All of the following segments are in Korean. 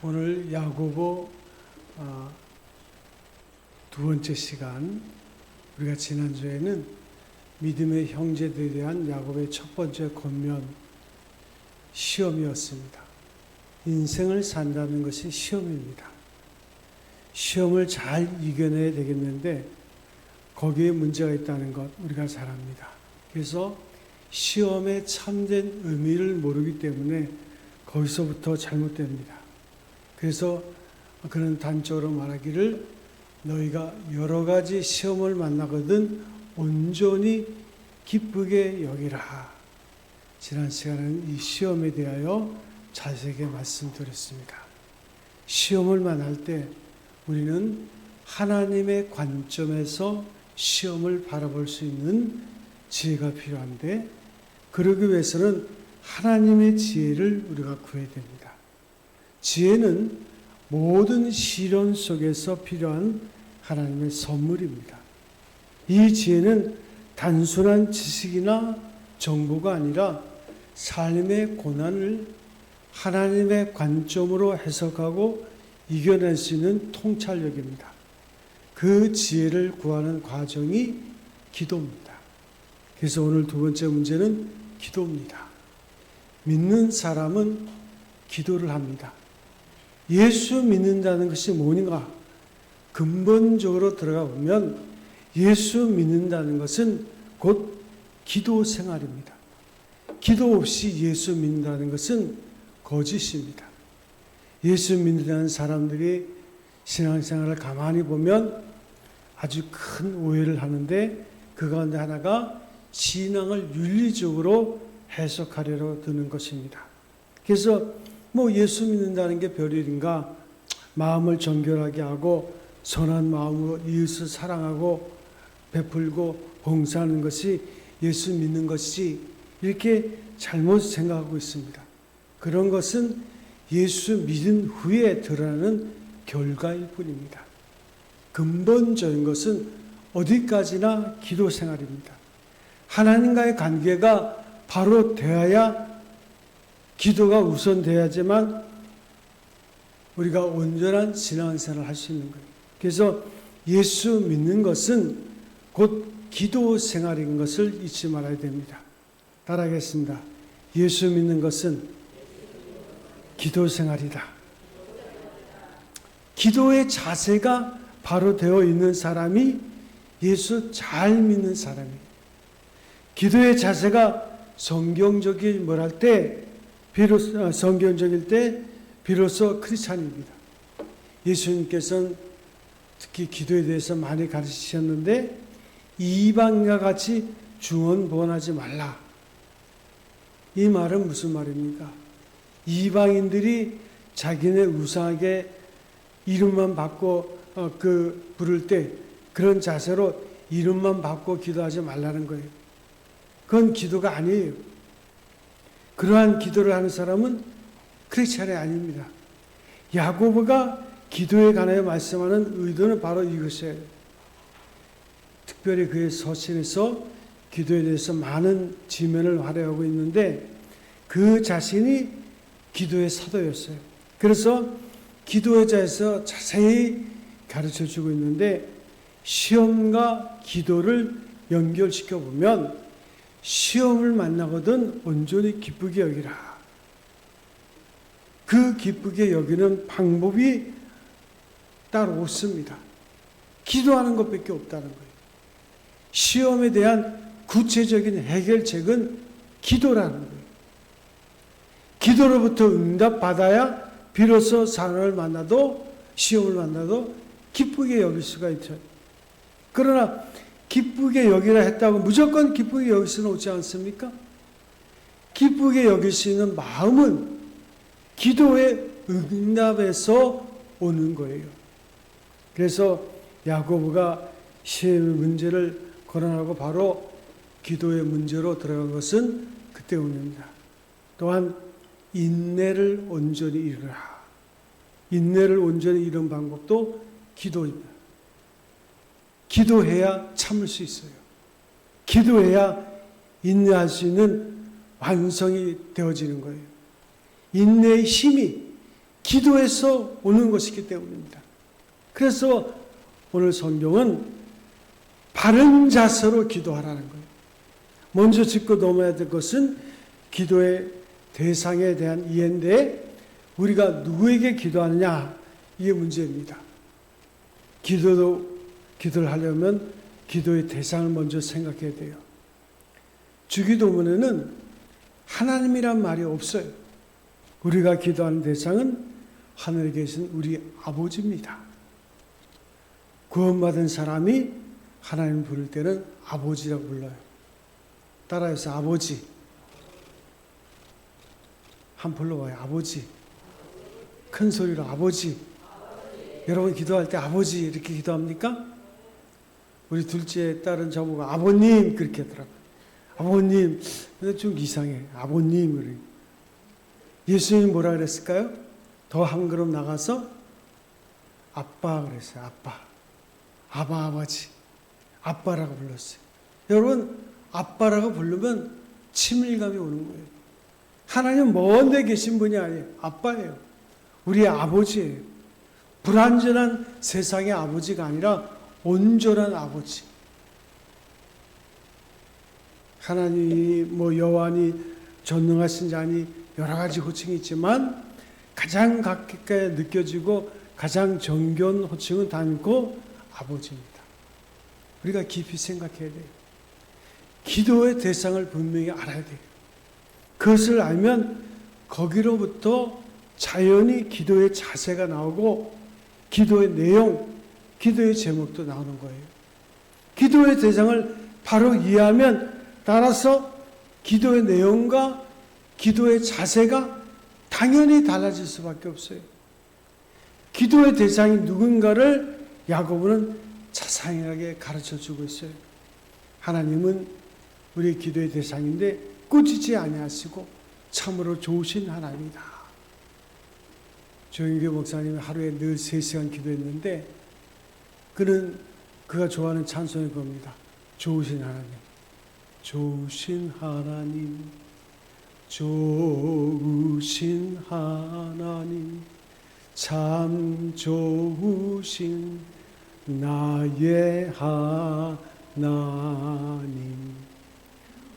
오늘 야고보 두 번째 시간, 우리가 지난주에는 믿음의 형제들에 대한 야고보의 첫 번째 권면, 시험이었습니다. 인생을 산다는 것이 시험입니다. 시험을 잘 이겨내야 되겠는데 거기에 문제가 있다는 것 우리가 잘 압니다. 그래서 시험의 참된 의미를 모르기 때문에 거기서부터 잘못됩니다. 그래서 그는 단적으로 말하기를 너희가 여러 가지 시험을 만나거든 온전히 기쁘게 여기라. 지난 시간에는 이 시험에 대하여 자세하게 말씀드렸습니다. 시험을 만날 때 우리는 하나님의 관점에서 시험을 바라볼 수 있는 지혜가 필요한데, 그러기 위해서는 하나님의 지혜를 우리가 구해야 됩니다. 지혜는 모든 시련 속에서 필요한 하나님의 선물입니다. 이 지혜는 단순한 지식이나 정보가 아니라 삶의 고난을 하나님의 관점으로 해석하고 이겨낼 수 있는 통찰력입니다. 그 지혜를 구하는 과정이 기도입니다. 그래서 오늘 두 번째 문제는 기도입니다. 믿는 사람은 기도를 합니다. 예수 믿는다는 것이 뭔가 근본적으로 들어가 보면 예수 믿는다는 것은 곧 기도 생활입니다. 기도 없이 예수 믿는다는 것은 거짓입니다. 예수 믿는다는 사람들이 신앙생활을 가만히 보면 아주 큰 오해를 하는데, 그 가운데 하나가 신앙을 윤리적으로 해석하려고 드는 것입니다. 그래서 예수 믿는다는 게 별일인가, 마음을 정결하게 하고 선한 마음으로 이웃을 사랑하고 베풀고 봉사하는 것이 예수 믿는 것이, 이렇게 잘못 생각하고 있습니다. 그런 것은 예수 믿은 후에 드러나는 결과일 뿐입니다. 근본적인 것은 어디까지나 기도 생활입니다. 하나님과의 관계가 바로 되어야, 기도가 우선돼야지만 우리가 온전한 신앙생활을 할 수 있는 거예요. 그래서 예수 믿는 것은 곧 기도 생활인 것을 잊지 말아야 됩니다. 따라하겠습니다. 예수 믿는 것은 기도 생활이다. 기도의 자세가 바로 되어 있는 사람이 예수 잘 믿는 사람이에요. 기도의 자세가 성경적일 때 비로소 크리스찬입니다. 예수님께서는 특히 기도에 대해서 많이 가르치셨는데, 이방인과 같이 중언부언하지 말라. 이 말은 무슨 말입니까? 이방인들이 자기네 우상에게 이름만 받고 부를 때 그런 자세로 이름만 받고 기도하지 말라는 거예요. 그건 기도가 아니에요. 그러한 기도를 하는 사람은 크리스찬이 아닙니다. 야고보가 기도에 관하여 말씀하는 의도는 바로 이것이에요. 특별히 그의 서신에서 기도에 대해서 많은 지면을 활용하고 있는데, 그 자신이 기도의 사도였어요. 그래서 기도에 대해서 자세히 가르쳐주고 있는데, 시험과 기도를 연결시켜 보면 시험을 만나거든 온전히 기쁘게 여기라. 그 기쁘게 여기는 방법이 따로 없습니다. 기도하는 것밖에 없다는 거예요. 시험에 대한 구체적인 해결책은 기도라는 거예요. 기도로부터 응답받아야 비로소 상황을 만나도, 시험을 만나도 기쁘게 여길 수가 있죠. 그러나 기쁘게 여기라 했다고 무조건 기쁘게 여길 수는 없지 않습니까? 기쁘게 여길 수 있는 마음은 기도의 응답에서 오는 거예요. 그래서 야고보가 시험의 문제를 거론하고 바로 기도의 문제로 들어간 것은 그 때문입니다. 또한 인내를 온전히 이루라. 인내를 온전히 이루는 방법도 기도입니다. 기도해야 참을 수 있어요. 기도해야 인내할 수 있는 완성이 되어지는 거예요. 인내의 힘이 기도에서 오는 것이기 때문입니다. 그래서 오늘 성경은 바른 자세로 기도하라는 거예요. 먼저 짚고 넘어야 될 것은 기도의 대상에 대한 이해인데, 우리가 누구에게 기도하느냐, 이게 문제입니다. 기도를 하려면 기도의 대상을 먼저 생각해야 돼요. 주기도문에는 하나님이란 말이 없어요. 우리가 기도하는 대상은 하늘에 계신 우리 아버지입니다. 구원받은 사람이 하나님 부를 때는 아버지라고 불러요. 따라해서 아버지. 한 불러봐요. 아버지. 큰 소리로 아버지. 여러분 기도할 때 아버지 이렇게 기도합니까? 우리 둘째 딸은 저보고 아버님 그렇게 하더라고요. 아버님. 근데 좀 이상해. 아버님. 그래. 예수님이 뭐라 그랬을까요? 더 한 걸음 나가서 아빠 그랬어요. 아빠. 아버지. 아빠라고 불렀어요. 여러분 아빠라고 부르면 친밀감이 오는 거예요. 하나님 먼 데 계신 분이 아니에요. 아빠예요. 우리의 아버지예요. 불완전한 세상의 아버지가 아니라 온전한 아버지. 하나님이 여호와니 전능하신 자니 여러 가지 호칭이 있지만 가장 가깝게 느껴지고 가장 정겨운 호칭은 단고 아버지입니다. 우리가 깊이 생각해야 돼요. 기도의 대상을 분명히 알아야 돼요. 그것을 알면 거기로부터 자연히 기도의 자세가 나오고 기도의 내용, 기도의 제목도 나오는 거예요. 기도의 대상을 바로 이해하면 따라서 기도의 내용과 기도의 자세가 당연히 달라질 수밖에 없어요. 기도의 대상이 누군가를 야고보는 자세하게 가르쳐주고 있어요. 하나님은 우리의 기도의 대상인데 꾸짖지 아니하시고 참으로 좋으신 하나님이다. 조영규 목사님이 하루에 늘 3시간 기도했는데 그가 좋아하는 찬송이 겁니다. 좋으신 하나님. 좋으신 하나님. 좋으신 하나님. 참 좋으신 나의 하나님.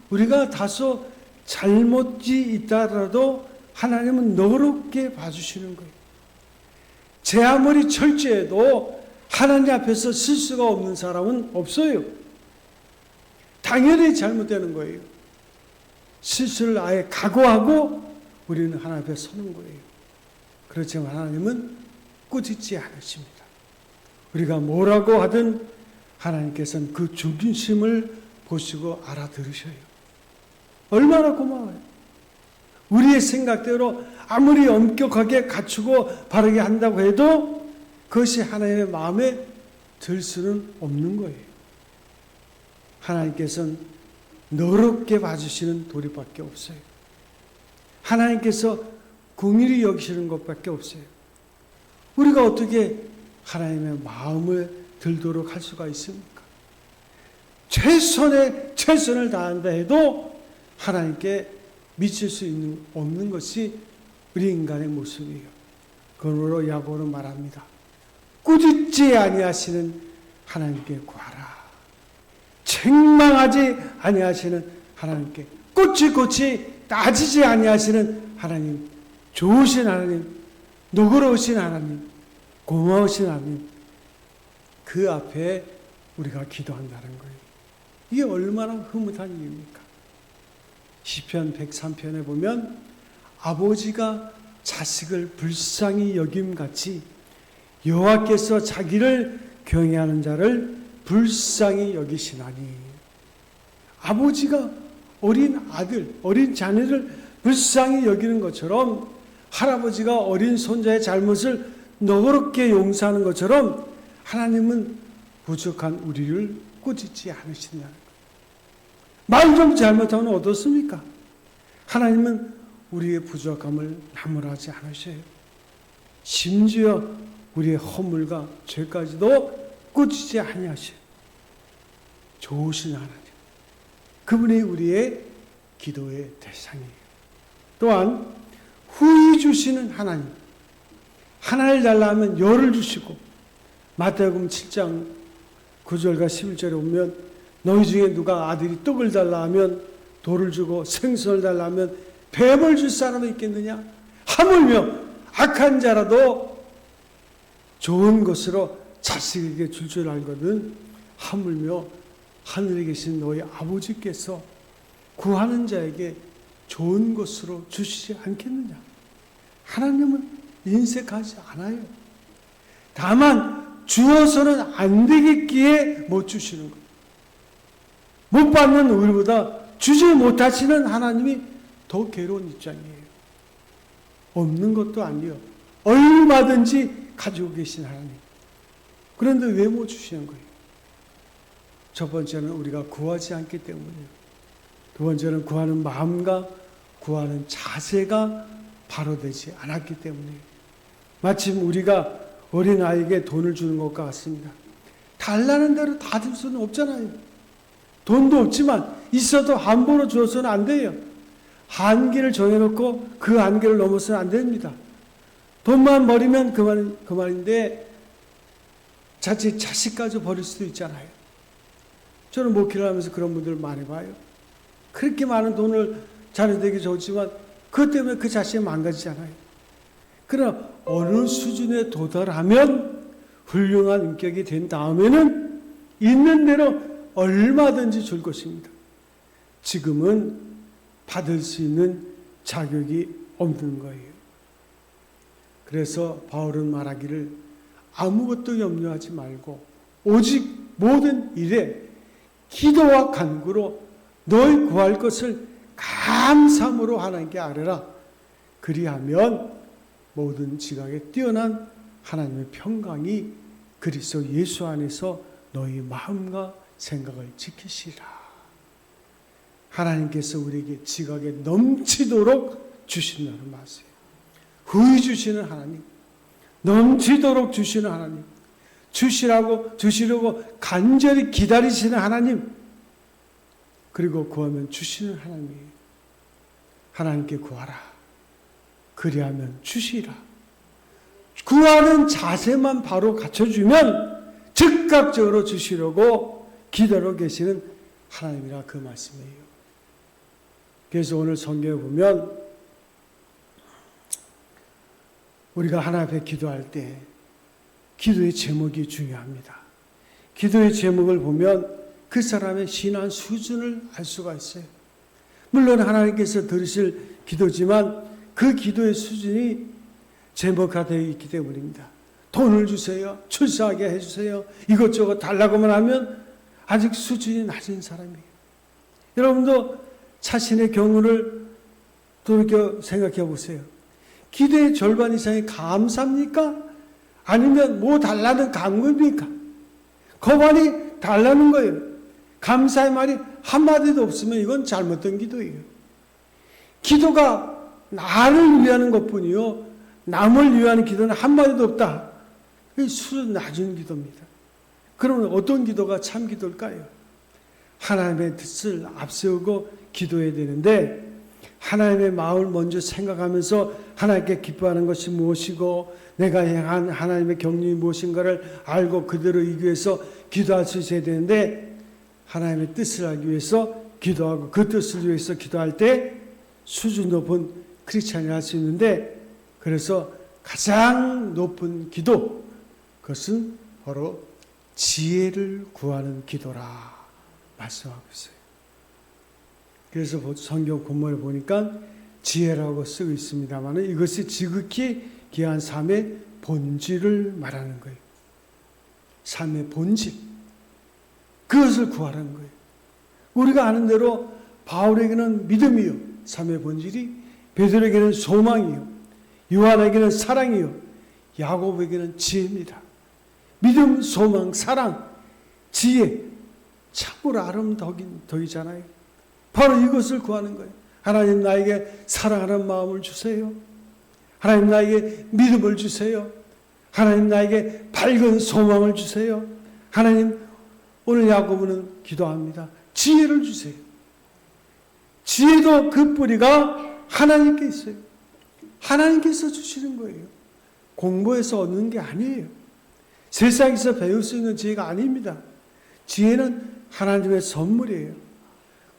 우리가 다소 잘못이 있다라도 하나님은 너그럽게 봐주시는 거예요. 제 아무리 철저해도 하나님 앞에서 실수가 없는 사람은 없어요. 당연히 잘못되는 거예요. 실수를 아예 각오하고 우리는 하나님 앞에 서는 거예요. 그렇지만 하나님은 꾸짖지 않으십니다. 우리가 뭐라고 하든 하나님께서는 그 중심을 보시고 알아들으셔요. 얼마나 고마워요. 우리의 생각대로 아무리 엄격하게 갖추고 바르게 한다고 해도 그것이 하나님의 마음에 들 수는 없는 거예요. 하나님께서는 너롭게 봐주시는 도리밖에 없어요. 하나님께서 긍휼히 여기시는 것밖에 없어요. 우리가 어떻게 하나님의 마음을 들도록 할 수가 있습니까? 최선을 다한다 해도 하나님께 미칠 수 없는 것이 우리 인간의 모습이에요. 그러므로 야고보는 말합니다. 꾸짖지 아니하시는 하나님께 구하라. 책망하지 아니하시는 하나님께 꼬치꼬치 따지지 아니하시는 하나님, 좋으신 하나님, 너그러우신 하나님, 고마우신 하나님, 그 앞에 우리가 기도한다는 거예요. 이게 얼마나 흐뭇한 일입니까? 시편 103편에 보면 아버지가 자식을 불쌍히 여김같이 여호와께서 자기를 경외하는 자를 불쌍히 여기시나니. 아버지가 어린 아들, 어린 자녀를 불쌍히 여기는 것처럼 할아버지가 어린 손자의 잘못을 너그럽게 용서하는 것처럼 하나님은 부족한 우리를 꾸짖지 않으신다는 거예요. 말 좀 잘못하면 어떻습니까? 하나님은 우리의 부족함을 나무라지 않으셔요. 심지어 우리의 허물과 죄까지도 꾸짖지 아니하셔요. 좋으신 하나님. 그분이 우리의 기도의 대상이에요. 또한 후히 주시는 하나님. 하나를 달라 하면 열을 주시고, 마태복음 7장 9절과 11절에 보면 너희 중에 누가 아들이 떡을 달라 하면 돌을 주고 생선을 달라 하면 뱀을 줄 사람이 있겠느냐? 하물며 악한 자라도 좋은 것으로 자식에게 줄 줄 알거든 하물며 하늘에 계신 너희 아버지께서 구하는 자에게 좋은 것으로 주시지 않겠느냐? 하나님은 인색하지 않아요. 다만 주어서는 안 되겠기에 못 주시는 거예요. 못 받는 우리보다 주지 못하시는 하나님이 더 괴로운 입장이에요. 없는 것도 아니요. 얼마든지 가지고 계신 하나님. 그런데 왜 못 주시는 거예요? 첫 번째는 우리가 구하지 않기 때문이에요. 두 번째는 구하는 마음과 구하는 자세가 바로 되지 않았기 때문이에요. 마침 우리가 어린아이에게 돈을 주는 것과 같습니다. 달라는 대로 다 줄 수는 없잖아요. 돈도 없지만 있어도 함부로 줘서는 안 돼요. 한계를 정해놓고 그 한계를 넘어서는 안 됩니다. 돈만 버리면 그만인데 자칫 자식까지 버릴 수도 있잖아요. 저는 목회를 하면서 그런 분들을 많이 봐요. 그렇게 많은 돈을 자녀들에게 줬지만 그것 때문에 그 자식이 망가지잖아요. 그러나 어느 수준에 도달하면 훌륭한 인격이 된 다음에는 있는 대로 얼마든지 줄 것입니다. 지금은 받을 수 있는 자격이 없는 거예요. 그래서 바울은 말하기를 아무것도 염려하지 말고 오직 모든 일에 기도와 간구로 너희 구할 것을 감사함으로 하나님께 아뢰라. 그리하면 모든 지각에 뛰어난 하나님의 평강이 그리스도 예수 안에서 너희 마음과 생각을 지키시라. 하나님께서 우리에게 지각에 넘치도록 주신다는 말이에요. 후히 주시는 하나님, 넘치도록 주시는 하나님, 주시려고 간절히 기다리시는 하나님, 그리고 구하면 주시는 하나님이에요. 하나님께 구하라. 그리하면 주시라. 구하는 자세만 바로 갖춰주면 즉각적으로 주시려고 기다려 계시는 하나님이라 그 말씀이에요. 그래서 오늘 성경에 보면 우리가 하나님 앞에 기도할 때 기도의 제목이 중요합니다. 기도의 제목을 보면 그 사람의 신앙 수준을 알 수가 있어요. 물론 하나님께서 들으실 기도지만 그 기도의 수준이 제목화되어 있기 때문입니다. 돈을 주세요. 출세하게 해주세요. 이것저것 달라고만 하면 아직 수준이 낮은 사람이에요. 여러분도 자신의 경우를 돌이켜 생각해 보세요. 기도의 절반 이상이 감사입니까? 아니면 뭐 달라는 간구입니까? 거반이 달라는 거예요. 감사의 말이 한마디도 없으면 이건 잘못된 기도예요. 기도가 나를 위하는 것뿐이요. 남을 위하는 기도는 한마디도 없다. 수준 낮은 기도입니다. 그러면 어떤 기도가 참 기도일까요? 하나님의 뜻을 앞세우고 기도해야 되는데 하나님의 마음을 먼저 생각하면서 하나님께 기뻐하는 것이 무엇이고 내가 향한 하나님의 경륜이 무엇인가를 알고 그대로 이기 위해서 기도할 수 있어야 되는데 하나님의 뜻을 알기 위해서 기도하고 그 뜻을 위해서 기도할 때 수준 높은 크리스찬이 할 수 있는데 그래서 가장 높은 기도 그것은 바로 지혜를 구하는 기도라 말씀하고 있어요. 그래서 성경 본문을 보니까 지혜라고 쓰고 있습니다만 이것이 지극히 귀한 삶의 본질을 말하는 거예요. 삶의 본질. 그것을 구하라는 거예요. 우리가 아는 대로 바울에게는 믿음이요. 삶의 본질이 베드로에게는 소망이요. 요한에게는 사랑이요. 야곱에게는 지혜입니다. 믿음, 소망, 사랑, 지혜. 참으로 아름다운 덕이잖아요. 바로 이것을 구하는 거예요. 하나님 나에게 사랑하는 마음을 주세요. 하나님 나에게 믿음을 주세요. 하나님 나에게 밝은 소망을 주세요. 하나님 오늘 야고보는 기도합니다. 지혜를 주세요. 지혜도 그 뿌리가 하나님께 있어요. 하나님께서 주시는 거예요. 공부해서 얻는 게 아니에요. 세상에서 배울 수 있는 지혜가 아닙니다. 지혜는 하나님의 선물이에요.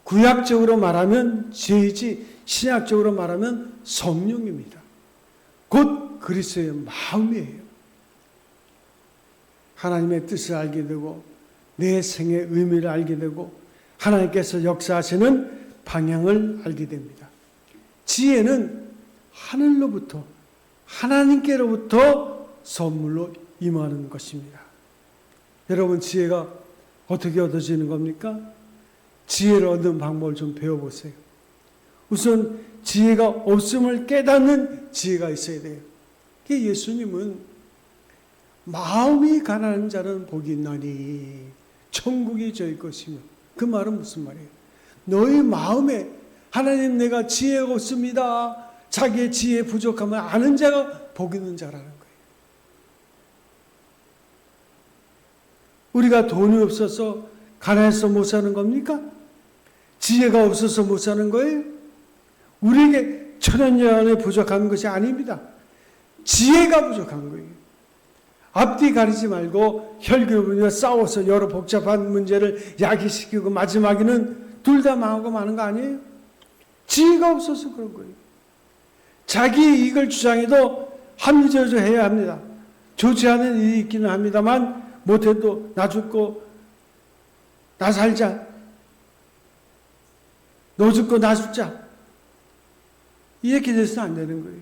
구약적으로 말하면 지혜이지 신약적으로 말하면 성령입니다. 곧 그리스도의 마음이에요. 하나님의 뜻을 알게 되고 내 생의 의미를 알게 되고 하나님께서 역사하시는 방향을 알게 됩니다. 지혜는 하늘로부터 하나님께로부터 선물로 임하는 것입니다. 여러분 지혜가 어떻게 얻어지는 겁니까? 지혜를 얻는 방법을 좀 배워보세요. 우선 지혜가 없음을 깨닫는 지혜가 있어야 돼요. 예수님은 마음이 가난한 자는 복이 있나니 천국이 저희 것이며, 그 말은 무슨 말이에요? 너희 마음에 하나님 내가 지혜가 없습니다, 자기의 지혜에 부족하면 아는 자가 복 있는 자라는 거예요. 우리가 돈이 없어서 가난해서 못 사는 겁니까? 지혜가 없어서 못 사는 거예요? 우리에게 천연여한에 부족한 것이 아닙니다. 지혜가 부족한 거예요. 앞뒤 가리지 말고 혈기분이와 싸워서 여러 복잡한 문제를 야기시키고 마지막에는 둘 다 망하고 마는 거 아니에요? 지혜가 없어서 그런 거예요. 자기 이익을 주장해도 합리적으로 해야 합니다. 좋지 않은 일이 있기는 합니다만 못해도 나 죽고 나 살자, 너 죽고 나 죽자, 이렇게 돼서는 안 되는 거예요.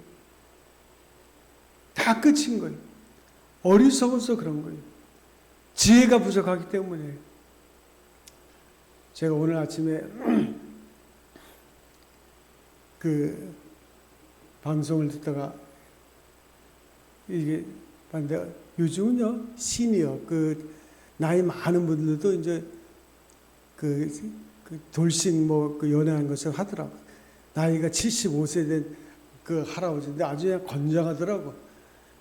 다 끝인 거예요. 어리석어서 그런 거예요. 지혜가 부족하기 때문에. 제가 오늘 아침에 그 방송을 듣다가 이게 봤는데, 요즘은요 시니어 그 나이 많은 분들도 이제 그 돌싱 뭐 그 연애하는 것을 하더라고. 나이가 75세 된 그 할아버지인데 아주 그냥 건장하더라고.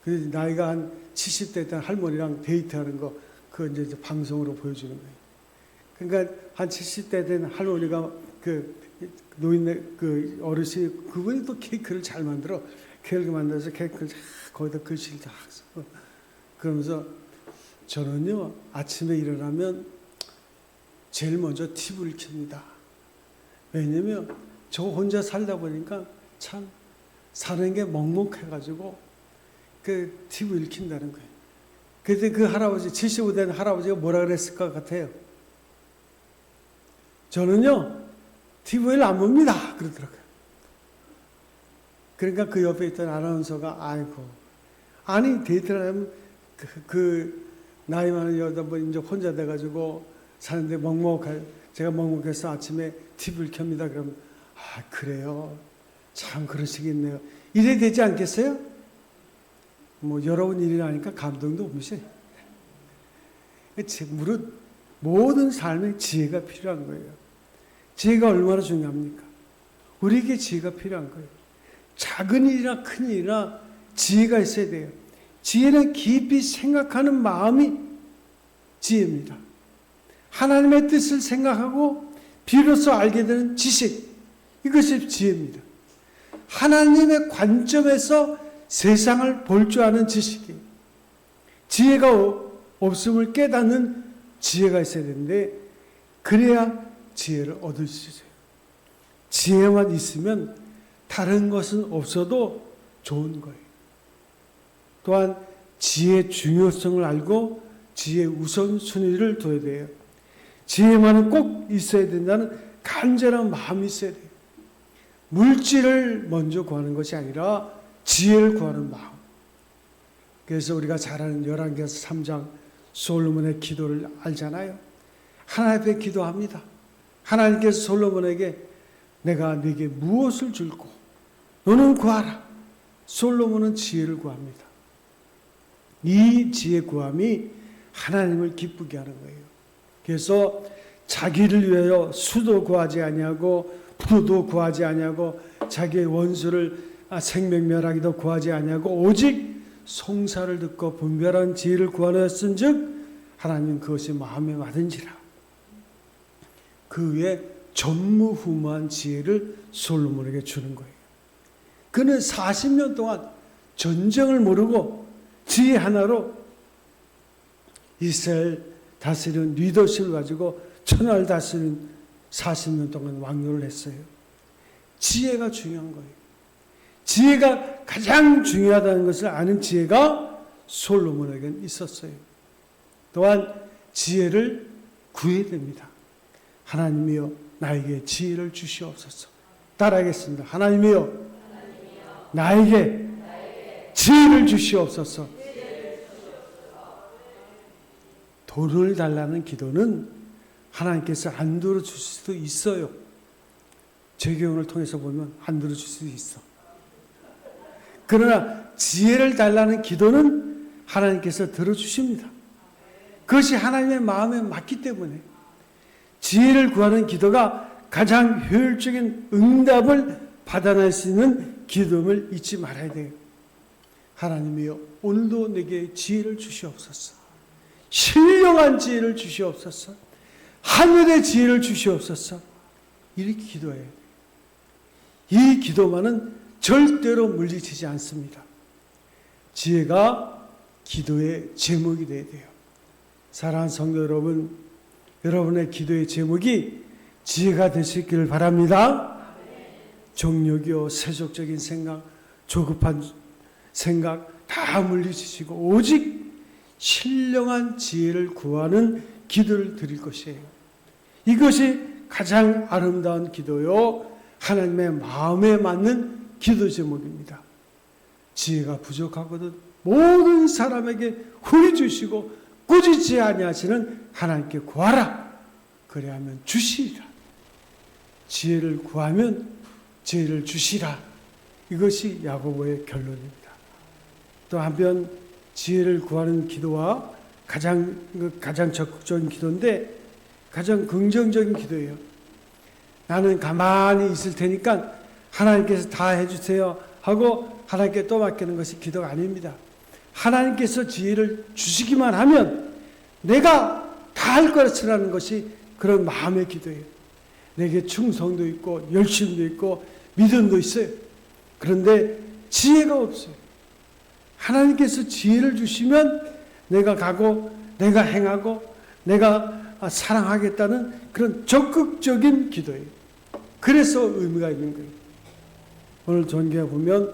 그 나이가 한 70대 된 할머니랑 데이트하는 거, 그 이제 방송으로 보여주는 거예요. 그러니까 한 70대 된 할머니가 그 노인네 그 어르신, 그분이 또 케이크를 잘 만들어. 케이크를 만들어서 케이크를 거기다 글씨를 다 써. 그러면서 저는요 아침에 일어나면 제일 먼저 TV를 켭니다. 왜냐면 저 혼자 살다 보니까 참 사는 게 먹먹해가지고 그 TV를 켠다는 거예요. 그때 그 할아버지, 75된 할아버지가 뭐라 그랬을 것 같아요? 저는요 TV를 안 봅니다 그러더라고요. 그러니까 그 옆에 있던 아나운서가 아이고, 아니 데이트를 하면 그 나이 많은 여자분 이제 혼자 돼가지고 사는데 제가 먹먹해서 아침에 TV를 켭니다. 그러면 아 그래요, 참 그러시겠네요, 이래 되지 않겠어요? 뭐 여러분 일이라니까 감동도 없으세요. 무릇 모든 삶에 지혜가 필요한 거예요. 지혜가 얼마나 중요합니까? 우리에게 지혜가 필요한 거예요. 작은 일이나 큰 일이나 지혜가 있어야 돼요. 지혜는 깊이 생각하는 마음이 지혜입니다. 하나님의 뜻을 생각하고 비로소 알게 되는 지식, 이것이 지혜입니다. 하나님의 관점에서 세상을 볼 줄 아는 지식이에요. 지혜가 없음을 깨닫는 지혜가 있어야 되는데, 그래야 지혜를 얻을 수 있어요. 지혜만 있으면 다른 것은 없어도 좋은 거예요. 또한 지혜의 중요성을 알고 지혜의 우선순위를 둬야 돼요. 지혜만은 꼭 있어야 된다는 간절한 마음이 있어야 돼요. 물질을 먼저 구하는 것이 아니라 지혜를 구하는 마음. 그래서 우리가 잘 아는 열왕기서 3장 솔로몬의 기도를 알잖아요. 하나님 앞에 기도합니다. 하나님께서 솔로몬에게 내가 네게 무엇을 줄고 너는 구하라. 솔로몬은 지혜를 구합니다. 이 지혜 구함이 하나님을 기쁘게 하는 거예요. 그래서 자기를 위하여 수도 구하지 아니하고 부도 구하지 아니하고 자기의 원수를 생명멸하기도 구하지 아니하고 오직 송사를 듣고 분별한 지혜를 구하였은즉 하나님은 그것이 마음에 맞은지라. 그 위에 전무후무한 지혜를 솔로몬에게 주는 거예요. 그는 40년 동안 전쟁을 모르고 지혜 하나로 이스라엘 다스리는 리더십을 가지고 천하를 다스리는 40년 동안 왕노를 했어요. 지혜가 중요한 거예요. 지혜가 가장 중요하다는 것을 아는 지혜가 솔로몬에게는 있었어요. 또한 지혜를 구해야 됩니다. 하나님이여 나에게 지혜를 주시옵소서. 따라하겠습니다. 하나님이여 나에게 지혜를 주시옵소서. 돈을 달라는 기도는 하나님께서 안 들어줄 수도 있어요. 재경을 통해서 보면 안 들어줄 수도 있어. 그러나 지혜를 달라는 기도는 하나님께서 들어주십니다. 그것이 하나님의 마음에 맞기 때문에 지혜를 구하는 기도가 가장 효율적인 응답을 받아낼 수 있는 기도임을 잊지 말아야 돼요. 하나님이여 오늘도 내게 지혜를 주시옵소서. 신령한 지혜를 주시옵소서. 하늘의 지혜를 주시옵소서. 이렇게 기도해요. 이 기도만은 절대로 물리치지 않습니다. 지혜가 기도의 제목이 되어야 돼요. 사랑하는 성도 여러분, 여러분의 기도의 제목이 지혜가 되시기를 바랍니다. 정욕이요, 세속적인 생각, 조급한 생각 다 물리치시고 오직 신령한 지혜를 구하는 기도를 드릴 것이에요. 이것이 가장 아름다운 기도요, 하나님의 마음에 맞는 기도 제목입니다. 지혜가 부족하거든 모든 사람에게 후히 주시고 꾸짖지 아니하시는 하나님께 구하라. 그래야면 주시리라. 지혜를 구하면 지혜를 주시라. 이것이 야고보의 결론입니다. 또 한편 지혜를 구하는 기도와 가장 적극적인 기도인데 가장 긍정적인 기도예요. 나는 가만히 있을 테니까 하나님께서 다 해주세요 하고 하나님께 또 맡기는 것이 기도가 아닙니다. 하나님께서 지혜를 주시기만 하면 내가 다 할 것이라는 것이 그런 마음의 기도예요. 내게 충성도 있고 열심도 있고 믿음도 있어요. 그런데 지혜가 없어요. 하나님께서 지혜를 주시면 내가 가고 내가 행하고 내가 사랑하겠다는 그런 적극적인 기도예요. 그래서 의미가 있는 거예요. 오늘 전기에 보면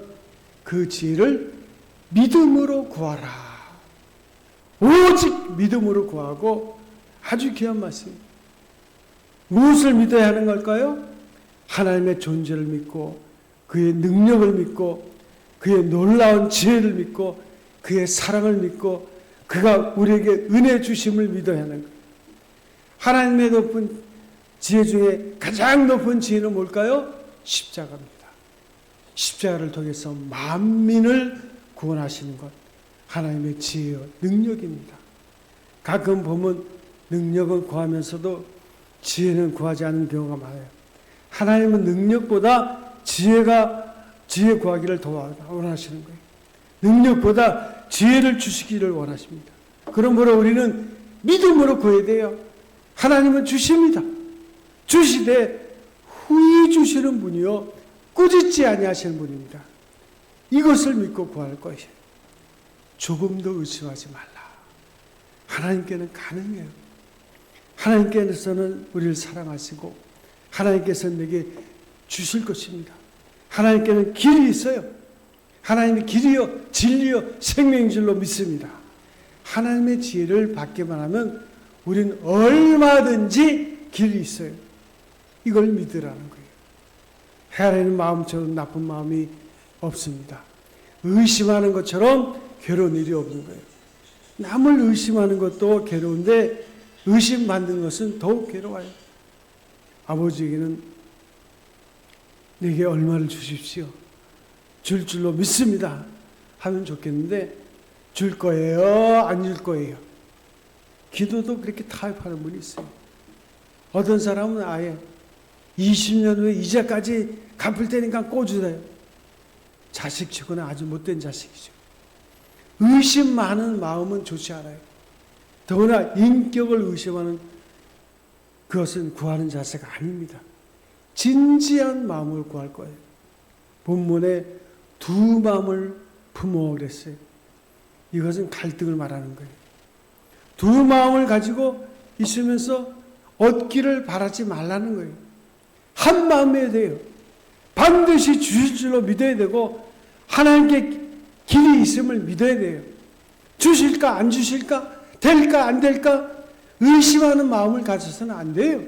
그 지혜를 믿음으로 구하라. 오직 믿음으로 구하고 아주 귀한 말씀입니다. 무엇을 믿어야 하는 걸까요? 하나님의 존재를 믿고 그의 능력을 믿고 그의 놀라운 지혜를 믿고 그의 사랑을 믿고 그가 우리에게 은혜 주심을 믿어야 하는 거예요. 하나님의 높은 지혜 중에 가장 높은 지혜는 뭘까요? 십자가입니다. 십자가를 통해서 만민을 구원하시는 것, 하나님의 지혜와 능력입니다. 가끔 보면 능력은 구하면서도 지혜는 구하지 않는 경우가 많아요. 하나님은 능력보다 지혜 구하기를 더 원하시는 거예요. 능력보다 지혜를 주시기를 원하십니다. 그러므로 우리는 믿음으로 구해야 돼요. 하나님은 주십니다. 주시되 후히 주시는 분이요 꾸짖지 아니하시는 분입니다. 이것을 믿고 구할 것이에요. 조금도 의심하지 말라. 하나님께는 가능해요. 하나님께서는 우리를 사랑하시고 하나님께서는 내게 주실 것입니다. 하나님께는 길이 있어요. 하나님의 길이요 진리요 생명줄로 믿습니다. 하나님의 지혜를 받기만 하면 우리는 얼마든지 길이 있어요. 이걸 믿으라는 거예요. 헤아리는 마음처럼 나쁜 마음이 없습니다. 의심하는 것처럼 괴로운 일이 없는 거예요. 남을 의심하는 것도 괴로운데 의심받는 것은 더욱 괴로워요. 아버지에게는 내게 얼마를 주십시오. 줄 줄로 믿습니다. 하면 좋겠는데 줄 거예요? 안 줄 거예요? 기도도 그렇게 타협하는 분이 있어요. 어떤 사람은 아예 20년 후에 이자까지 갚을 테니까 꿔주세요. 자식치고는 아주 못된 자식이죠. 의심 많은 마음은 좋지 않아요. 더구나 인격을 의심하는 그것은 구하는 자세가 아닙니다. 진지한 마음을 구할 거예요. 본문에 두 마음을 부모가 그랬어요. 이것은 갈등을 말하는 거예요. 두 마음을 가지고 있으면서 얻기를 바라지 말라는 거예요. 한 마음이어야 돼요. 반드시 주실 줄로 믿어야 되고 하나님께 길이 있음을 믿어야 돼요. 주실까 안 주실까, 될까 안 될까 의심하는 마음을 가져서는 안 돼요.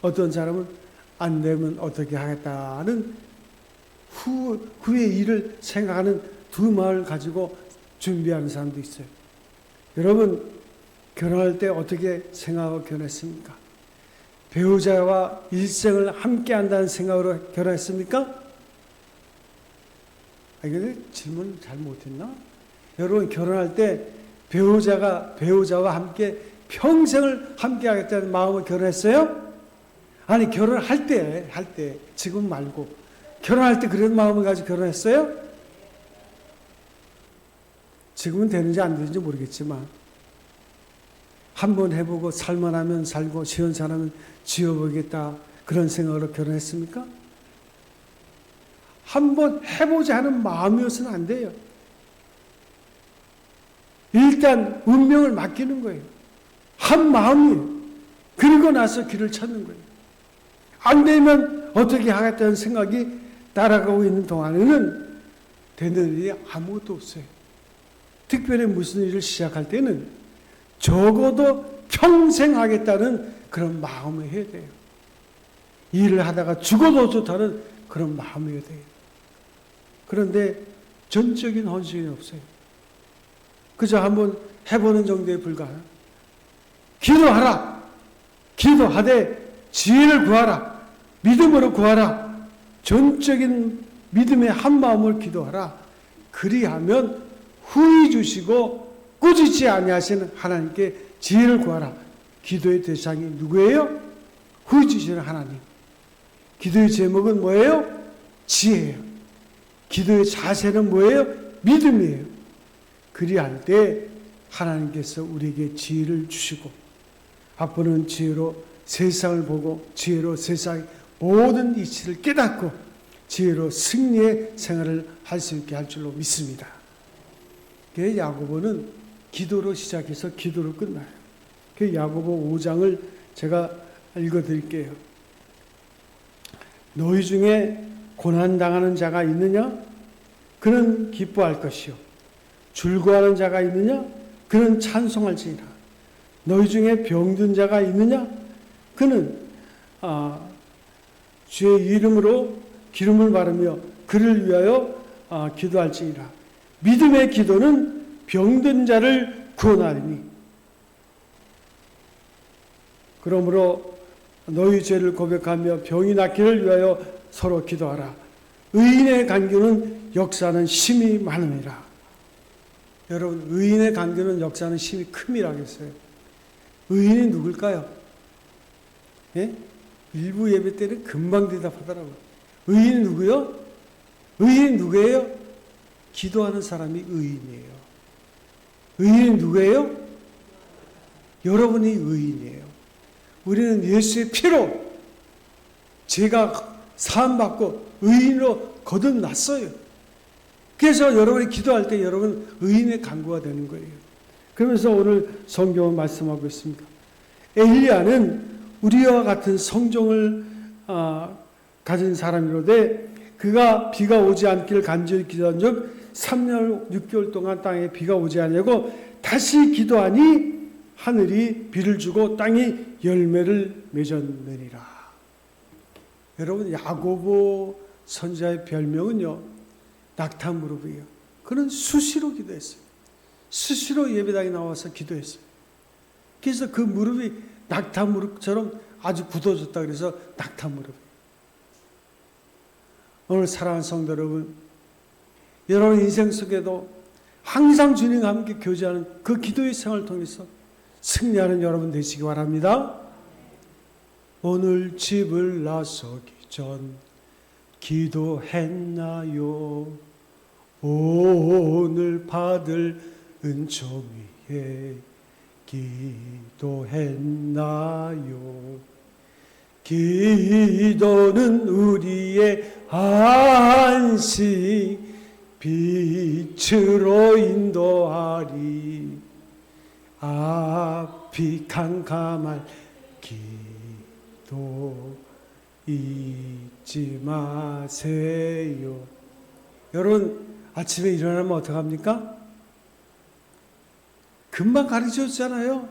어떤 사람은 안 되면 어떻게 하겠다는 후의 일을 생각하는 두 마음을 가지고 준비하는 사람도 있어요. 여러분, 결혼할 때 어떻게 생각하고 결혼했습니까? 배우자와 일생을 함께 한다는 생각으로 결혼했습니까? 이게 질문 잘 못했나? 여러분, 결혼할 때 배우자와 함께 평생을 함께 하겠다는 마음으로 결혼했어요? 아니, 결혼할 때, 지금 말고. 결혼할 때 그런 마음을 가지고 결혼했어요? 지금은 되는지 안 되는지 모르겠지만, 한번 해보고 살만하면 살고, 시원찮으면 지어보겠다. 그런 생각으로 결혼했습니까? 한번 해보자 하는 마음이어서는 안 돼요. 일단 운명을 맡기는 거예요. 한 마음이에요. 그리고 나서 길을 찾는 거예요. 안 되면 어떻게 하겠다는 생각이 따라가고 있는 동안에는 되는 일이 아무것도 없어요. 특별히 무슨 일을 시작할 때는 적어도 평생 하겠다는 그런 마음을 해야 돼요. 일을 하다가 죽어도 좋다는 그런 마음이어야 돼요. 그런데 전적인 헌신이 없어요. 그저 한번 해보는 정도에 불과해요. 기도하라. 기도하되 지혜를 구하라. 믿음으로 구하라. 전적인 믿음의 한 마음을 기도하라. 그리하면 후히 주시고 꾸짖지 아니하시는 하나님께 지혜를 구하라. 기도의 대상이 누구예요? 후히 주시는 하나님. 기도의 제목은 뭐예요? 지혜예요. 기도의 자세는 뭐예요? 믿음이에요. 그리할 때 하나님께서 우리에게 지혜를 주시고 앞으로는 지혜로 세상을 보고 지혜로 세상의 모든 이치를 깨닫고 지혜로 승리의 생활을 할 수 있게 할 줄로 믿습니다. 그 야고보는 기도로 시작해서 기도로 끝나요. 그 야고보 5장을 제가 읽어드릴게요. 너희 중에 고난당하는 자가 있느냐? 그는 기뻐할 것이요. 즐거워하는 자가 있느냐? 그는 찬송할지니라. 너희 중에 병든 자가 있느냐? 그는 주의 이름으로 기름을 바르며 그를 위하여 기도할지니라. 믿음의 기도는 병든 자를 구원하리니. 그러므로 너희 죄를 고백하며 병이 낫기를 위하여 서로 기도하라. 의인의 간교는 역사하는 힘이 많음이라. 여러분, 의인의 간교는 역사하는 힘이 큼이라고 했어요. 의인이 누굴까요? 예? 일부 예배 때는 금방 대답하더라고요. 의인이 누구요? 의인이 누구예요? 기도하는 사람이 의인이에요. 의인이 누구예요? 여러분이 의인이에요. 우리는 예수의 피로 죄가 사함받고 의인으로 거듭났어요. 그래서 여러분이 기도할 때 여러분 의인의 간구가 되는 거예요. 그러면서 오늘 성경은 말씀하고 있습니다. 엘리야는 우리와 같은 성정을 가진 사람이로되 그가 비가 오지 않기를 간절히 기도한 적 3년 6개월 동안 땅에 비가 오지 않냐고 다시 기도하니 하늘이 비를 주고 땅이 열매를 맺었느니라. 여러분, 야고보 선지자의 별명은요, 낙타 무릎이에요. 그는 수시로 기도했어요. 수시로 예배당에 나와서 기도했어요. 그래서 그 무릎이 낙타 무릎처럼 아주 굳어졌다 그래서 낙타 무릎. 오늘 사랑하는 성도 여러분, 여러분 인생 속에도 항상 주님과 함께 교제하는 그 기도의 생활을 통해서 승리하는 여러분 되시기 바랍니다. 오늘 집을 나서기 전 기도했나요? 오늘 받을 은총 위에 기도했나요? 기도는 우리의 안식, 빛으로 인도하리. 앞이 캄캄할 기도 잊지 마세요. 여러분 아침에 일어나면 어떡합니까? 금방 가르쳐줬잖아요.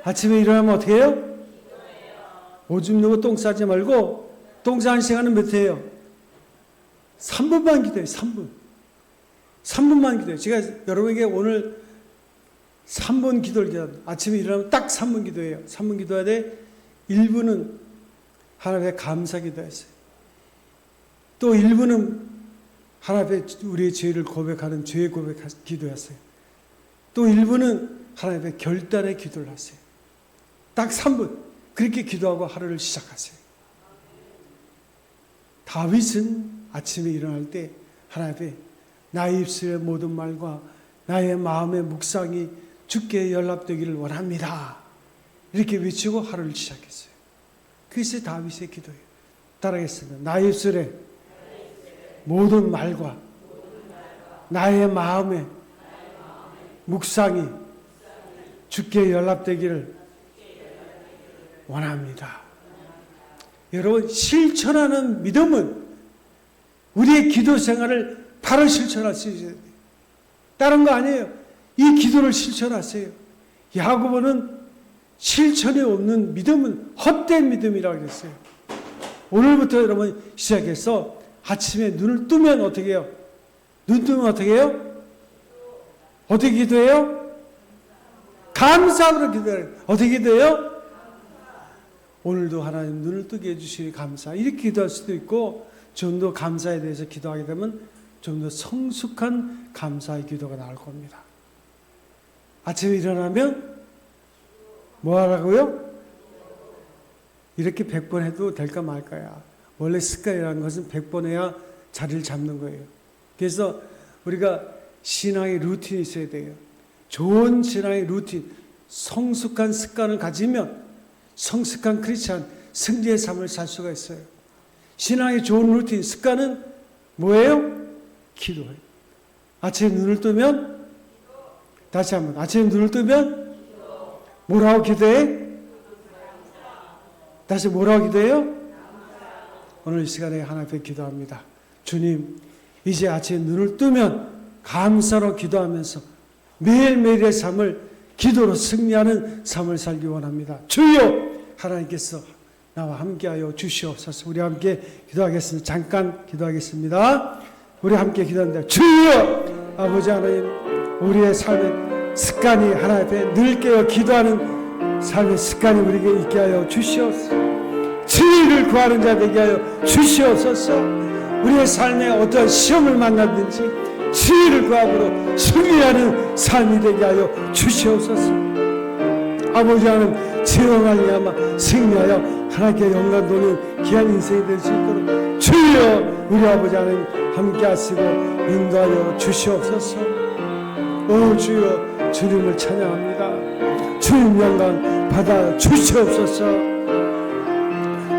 아침에 일어나면 어떻게 해요? 오줌 누고 똥 싸지 말고 똥 싸는 시간은 몇 회예요? 3분만 기도해요. 3분만 기도해요. 제가 여러분에게 오늘 3분 기도를 기도합니다. 아침에 일어나면 딱 3분 기도해요. 3분 기도해야 돼. 1분은 하나님의 감사 기도했어요. 또 1분은 하나님의 우리의 죄를 고백하는 죄의 고백 기도했어요. 또 1분은 하나님의 결단의 기도를 하세요. 딱 3분 그렇게 기도하고 하루를 시작하세요. 다윗은 아침에 일어날 때 하나님의 나의 입술의 모든 말과 나의 마음의 묵상이 주께 연락되기를 원합니다. 이렇게 외치고 하루를 시작했어요. 그것이 다윗의 기도예요. 따라하겠습니다. 나의 입술에 모든 말과 나의 마음의 묵상이 주께 연락되기를 원합니다. 여러분 실천하는 믿음은 우리의 기도 생활을 바로 실천할 수 있어야 돼요. 다른 거 아니에요. 이 기도를 실천하세요. 야고보는 실천이 없는 믿음은 헛된 믿음이라고 했어요. 오늘부터 여러분 시작해서 아침에 눈을 뜨면 어떻게 해요? 눈 뜨면 어떻게 해요? 어떻게 기도해요? 감사함으로 기도해요. 어떻게 기도해요? 오늘도 하나님 눈을 뜨게 해주시니 감사. 이렇게 기도할 수도 있고 좀 더 감사에 대해서 기도하게 되면 좀 더 성숙한 감사의 기도가 나올 겁니다. 아침에 일어나면 뭐 하라고요? 이렇게 100번 해도 될까 말까야. 원래 습관이라는 것은 100번 해야 자리를 잡는 거예요. 그래서 우리가 신앙의 루틴이 있어야 돼요. 좋은 신앙의 루틴, 성숙한 습관을 가지면 성숙한 크리스찬, 승리의 삶을 살 수가 있어요. 신앙의 좋은 루틴, 습관은 뭐예요? 기도예요. 아침에 눈을 뜨면 다시 한번 아침에 눈을 뜨면 뭐라고 기도해? 다시 뭐라고 기도해요? 오늘 이 시간에 하나 앞에 기도합니다. 주님, 이제 아침에 눈을 뜨면 감사로 기도하면서 매일매일의 삶을 기도로 승리하는 삶을 살기 원합니다. 주여, 하나님께서 나와 함께하여 주시옵소서. 우리 함께 기도하겠습니다. 잠깐 기도하겠습니다. 우리 함께 기도합니다. 주여, 아버지 하나님, 우리의 삶의 습관이 하나님 앞에 늘 깨어 기도하는 삶의 습관이 우리에게 있게 하여 주시옵소서. 지혜를 구하는 자 되게 하여 주시옵소서. 우리의 삶에 어떤 시험을 만나든지 지혜를 구함으로 승리하는 삶이 되게 하여 주시옵소서. 아버지 하나님, 지혜로 말미암아 승리하여 하나님께 영광 돌리는 귀한 인생이 될 수 있도록 주여, 우리 아버지 하나님 함께 하시고 인도하여 주시옵소서. 오 주여, 주님을 찬양합니다. 주님 영광 받아 주시옵소서.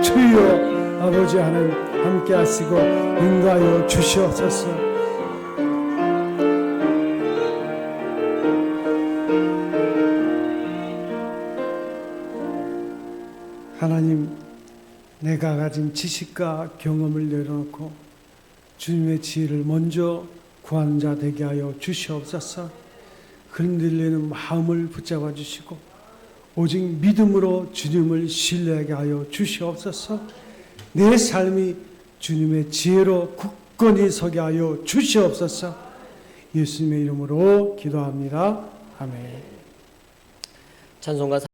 주여, 아버지 하나님 함께 하시고 인도하여 주시옵소서. 하나님, 내가 가진 지식과 경험을 내려놓고 주님의 지혜를 먼저 구하는 자 되게 하여 주시옵소서. 흔들리는 마음을 붙잡아 주시고 오직 믿음으로 주님을 신뢰하게 하여 주시옵소서. 내 삶이 주님의 지혜로 굳건히 서게 하여 주시옵소서. 예수님의 이름으로 기도합니다. 아멘. 찬송가